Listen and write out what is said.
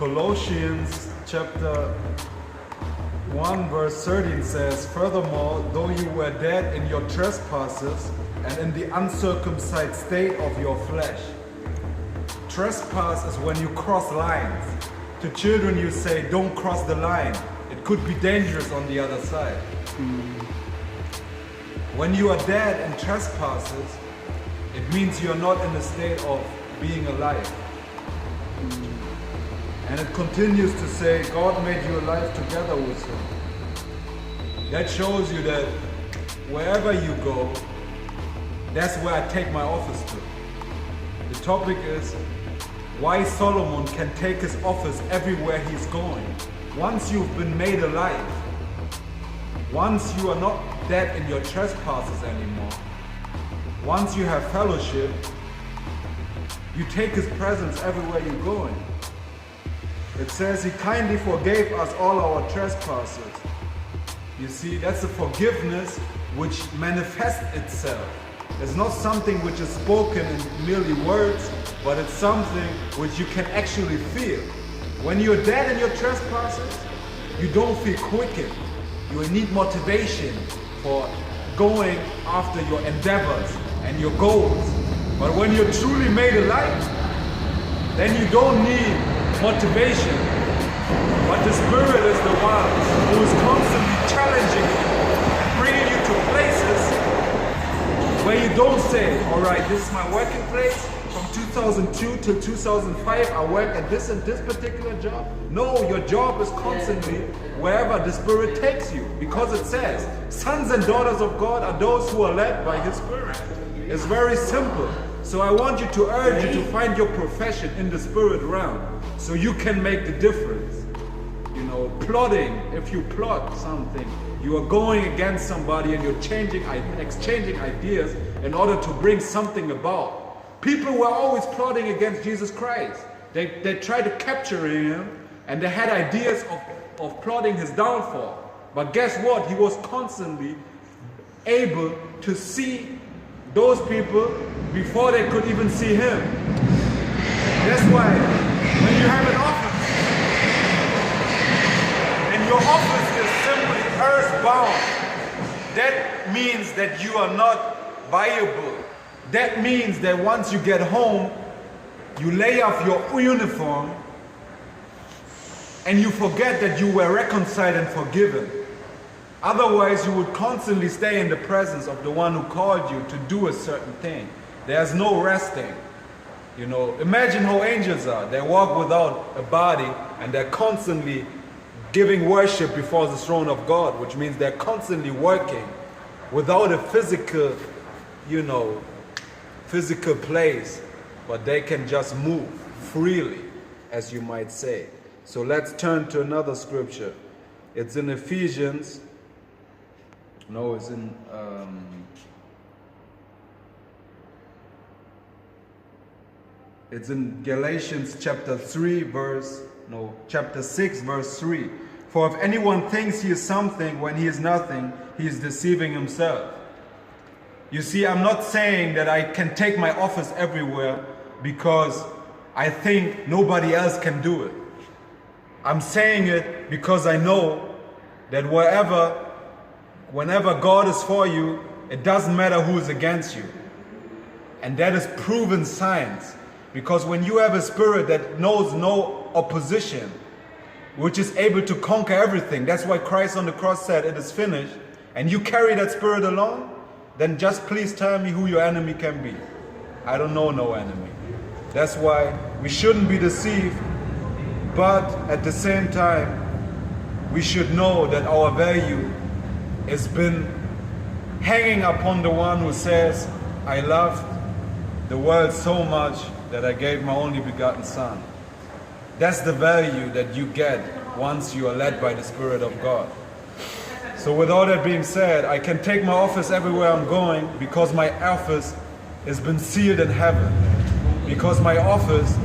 Colossians chapter 1 verse 13 says, "Furthermore, though you were dead in your trespasses and in the uncircumcised state of your flesh." Trespass is when you cross lines. To children you say, "Don't cross the line. It could be dangerous on the other side." When you are dead in trespasses, it means you're not in a state of being alive. And it continues to say, God made you alive together with Him. That shows you that wherever you go, that's where I take my office to. The topic is why Solomon can take his office everywhere he's going. Once you've been made alive, once you are not dead in your trespasses anymore, once you have fellowship, you take His presence everywhere you're going. It says He kindly forgave us all our trespasses. You see, that's a forgiveness which manifests itself. It's not something which is spoken in merely words, but it's something which you can actually feel. When you're dead in your trespasses, you don't feel quickened. You need motivation for going after your endeavors and your goals. But when you're truly made alive, then you don't need motivation. But the Spirit is the one who is constantly challenging you, bringing you to places where you don't say, all right, this is my working place. From 2002 till 2005, I work at this and this particular job. No, your job is constantly wherever the Spirit takes you. Because it says, sons and daughters of God are those who are led by His Spirit. It's very simple. So I want you to urge you to find your profession in the Spirit realm so you can make the difference. You know, plotting, if you plot something, you are going against somebody and you're exchanging ideas in order to bring something about. People were always plotting against Jesus Christ. They tried to capture Him and they had ideas of plotting His downfall. But guess what? He was constantly able to see those people before they could even see Him. That's why when you have an office, and your office is simply earthbound, that means that you are not viable. That means that once you get home, you lay off your uniform and you forget that you were reconciled and forgiven. Otherwise, you would constantly stay in the presence of the one who called you to do a certain thing. There's no resting. You know, imagine how angels are. They walk without a body and they're constantly giving worship before the throne of God, which means they're constantly working without a physical, physical place, but they can just move freely, as you might say. So let's turn to another scripture. It's in Ephesians. No, it's in Galatians chapter 6 verse 3. For if anyone thinks he is something when he is nothing, he is deceiving himself. You see, I'm not saying that I can take my office everywhere because I think nobody else can do it. I'm saying it because I know that whenever God is for you, it doesn't matter who is against you. And that is proven science. Because when you have a spirit that knows no opposition, which is able to conquer everything, that's why Christ on the cross said, it is finished, and you carry that spirit alone, then just please tell me who your enemy can be. I don't know no enemy. That's why we shouldn't be deceived, but at the same time, we should know that our value has been hanging upon the one who says, I loved the world so much that I gave my only begotten Son. That's the value that you get once you are led by the Spirit of God. So with all that being said, I can take my office everywhere I'm going because my office has been sealed in heaven. Because my office